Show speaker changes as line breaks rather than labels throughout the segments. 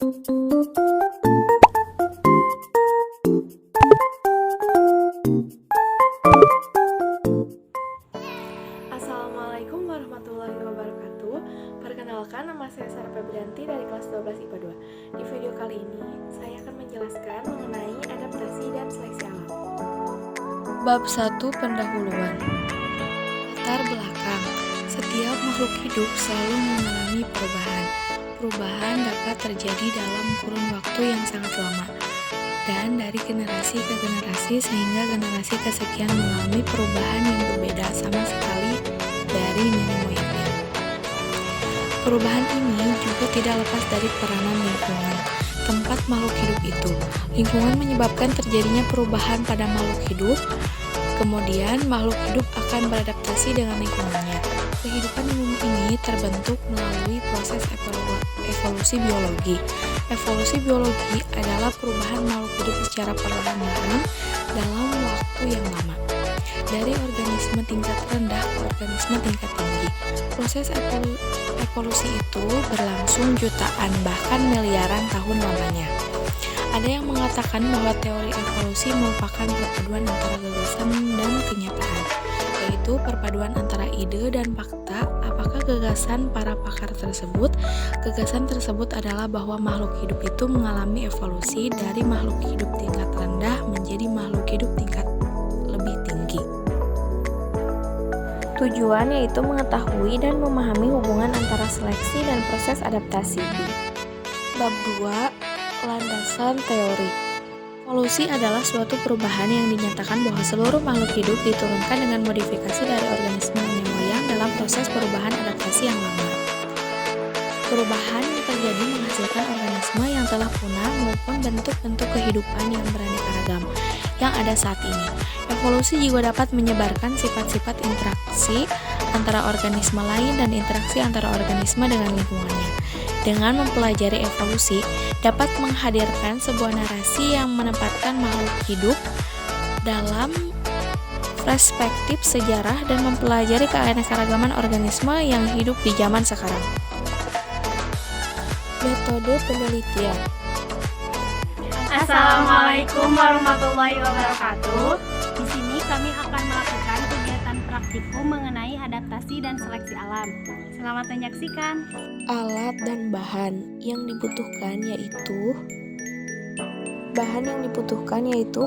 Assalamualaikum warahmatullahi wabarakatuh. Perkenalkan, nama saya Sarah Febrianti dari kelas 12 IPA 2. Di video kali ini, saya akan menjelaskan mengenai adaptasi dan seleksi alam. Bab 1, pendahuluan. Latar belakang. Setiap makhluk hidup selalu mengalami perubahan. Perubahan dapat terjadi dalam kurun waktu yang sangat lama, dan dari generasi ke generasi sehingga generasi kesekian mengalami perubahan yang berbeda sama sekali dari nenek moyangnya. Perubahan ini juga tidak lepas dari peranan lingkungan, tempat makhluk hidup itu. Lingkungan menyebabkan terjadinya perubahan pada makhluk hidup, kemudian makhluk hidup akan beradaptasi dengan lingkungannya. Kehidupan di bumi ini terbentuk melalui proses evolusi biologi. Evolusi biologi adalah perubahan makhluk hidup secara perlahan-lahan dalam waktu yang lama, dari organisme tingkat rendah ke organisme tingkat tinggi. Proses evolusi itu berlangsung jutaan bahkan miliaran tahun lamanya. Ada yang mengatakan bahwa teori evolusi merupakan perpaduan antara gagasan dan kenyataan, yaitu perpaduan antara ide dan fakta. Apakah gagasan para pakar tersebut? Gagasan tersebut adalah bahwa makhluk hidup itu mengalami evolusi dari makhluk hidup tingkat rendah menjadi makhluk hidup tingkat lebih tinggi. Tujuan yaitu mengetahui dan memahami hubungan antara seleksi dan proses adaptasi. Bab 2, landasan teori. Evolusi adalah suatu perubahan yang dinyatakan bahwa seluruh makhluk hidup diturunkan dengan modifikasi dari organisme nenek moyang dalam proses perubahan adaptasi yang lama. Perubahan yang terjadi menghasilkan organisme yang telah punah maupun bentuk-bentuk kehidupan yang beraneka ragam yang ada saat ini. Evolusi juga dapat menyebarkan sifat-sifat interaksi antara organisme lain dan interaksi antara organisme dengan lingkungannya. Dengan mempelajari evolusi, dapat menghadirkan sebuah narasi yang menempatkan makhluk hidup dalam perspektif sejarah dan mempelajari keanekaragaman organisme yang hidup di zaman sekarang. Metode penelitian.
Assalamualaikum warahmatullahi wabarakatuh. Di sini kami akan melakukan kegiatan praktikum mengenai adaptasi dan seleksi alam. Selamat menyaksikan.
Alat dan bahan yang dibutuhkan yaitu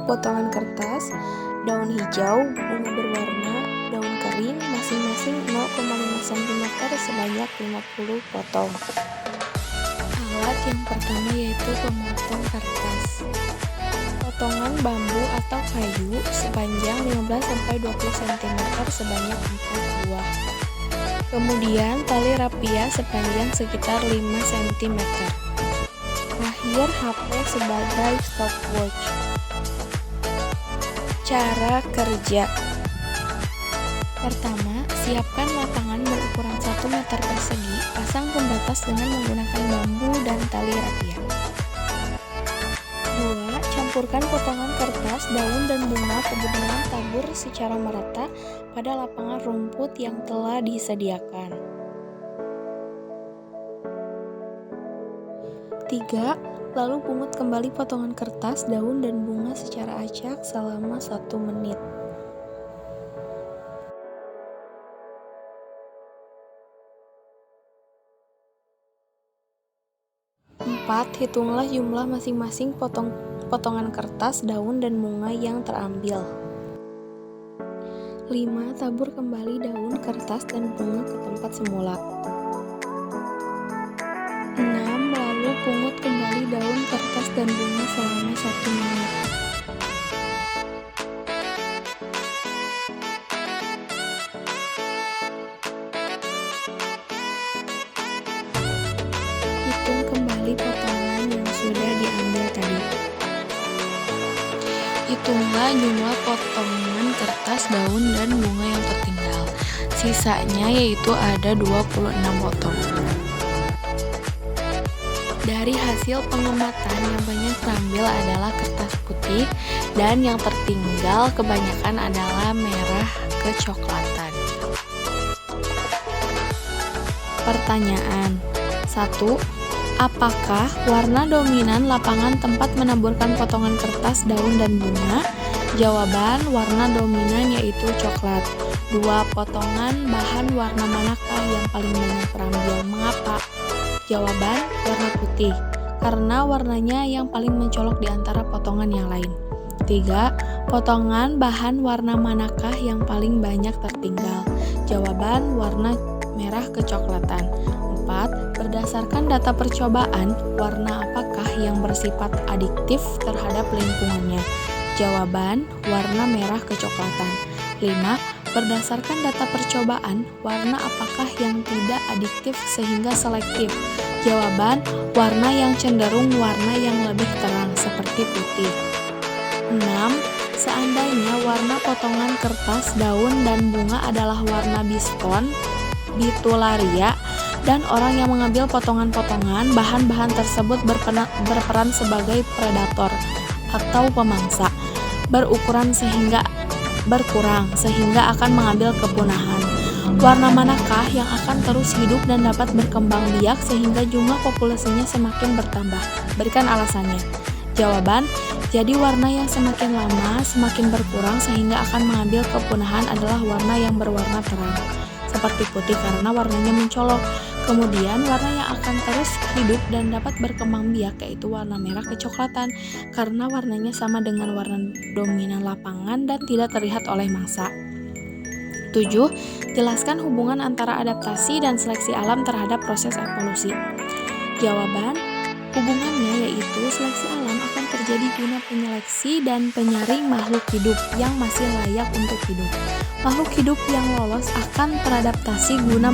potongan kertas, daun hijau, bunga berwarna, daun kering, masing-masing 0,5 cm sebanyak 50 potong. Alat yang pertama yaitu pemotong kertas. Potongan bambu atau kayu sepanjang 15-20 cm sebanyak 4 buah. Kemudian tali rapia sepanjang sekitar 5 cm. Terakhir HP sebagai stopwatch. Cara kerja. Pertama, siapkan lapangan berukuran 1 meter persegi. Pasang pembatas dengan menggunakan bambu dan tali rapia. 2. Campurkan potongan kertas, daun, dan bunga kemudian tabur secara merata pada lapangan rumput yang telah disediakan. 3. Lalu pungut kembali potongan kertas, daun, dan bunga secara acak selama 1 menit. 4. Hitunglah jumlah masing-masing potongan kertas, daun, dan bunga yang terambil. 5. Tabur kembali daun, kertas, dan bunga ke tempat semula. 6. Lalu pungut kembali daun, kertas, dan bunga selama 1 menit. Hitung kembali potongan yang sudah diambil tadi. Hitunglah jumlah potongan kertas, daun, dan bunga yang tertinggal. Sisanya yaitu ada 26 potong. Dari hasil pengamatan yang banyak terambil adalah kertas putih dan yang tertinggal kebanyakan adalah merah kecoklatan. Pertanyaan 1. Apakah warna dominan lapangan tempat menaburkan potongan kertas, daun, dan bunga? Jawaban, warna dominan yaitu coklat. 2. Potongan bahan warna manakah yang paling banyak terambil? Mengapa? Jawaban, warna putih. Karena warnanya yang paling mencolok di antara potongan yang lain. 3. Potongan bahan warna manakah yang paling banyak tertinggal? Jawaban, warna merah kecoklatan. 4. Berdasarkan data percobaan, warna apakah yang bersifat adiktif terhadap lingkungannya? Jawaban, warna merah kecoklatan. 5. Berdasarkan data percobaan, warna apakah yang tidak adiktif sehingga selektif? Jawaban, warna yang cenderung warna yang lebih terang seperti putih. 6. Seandainya warna potongan kertas, daun, dan bunga adalah warna biston, bitularia, dan orang yang mengambil potongan-potongan, bahan-bahan tersebut berperan sebagai predator atau pemangsa, berkurang sehingga akan mengambil kepunahan. Warna manakah yang akan terus hidup dan dapat berkembang biak sehingga jumlah populasinya semakin bertambah? Berikan alasannya. Jawaban, jadi warna yang semakin lama semakin berkurang sehingga akan mengambil kepunahan adalah warna yang berwarna terang, seperti putih karena warnanya mencolok. Kemudian warna yang akan terus hidup dan dapat berkembang biak yaitu warna merah kecoklatan karena warnanya sama dengan warna dominan lapangan dan tidak terlihat oleh mangsa. 7. Jelaskan hubungan antara adaptasi dan seleksi alam terhadap proses evolusi. Jawaban, hubungannya yaitu seleksi alam akan terjadi guna penyeleksi dan penyaring makhluk hidup yang masih layak untuk hidup. Makhluk hidup yang lolos akan beradaptasi guna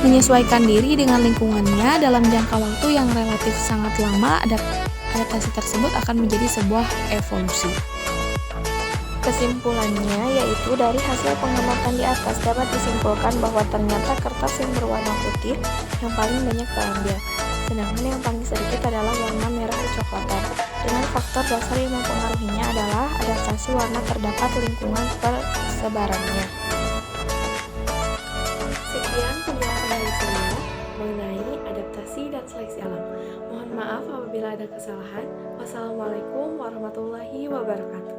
menyesuaikan diri dengan lingkungannya dalam jangka waktu yang relatif sangat lama. Adaptasi tersebut akan menjadi sebuah evolusi. Kesimpulannya yaitu dari hasil pengamatan di atas dapat disimpulkan bahwa ternyata kertas yang berwarna putih yang paling banyak terambil, sedangkan yang paling sedikit adalah warna merah kecoklatan. Dengan faktor dasar yang mempengaruhinya adalah adaptasi warna terdapat lingkungan persebarannya. Sekian penjelasan dari saya mengenai adaptasi dan seleksi alam. Mohon maaf apabila ada kesalahan. Wassalamualaikum warahmatullahi wabarakatuh.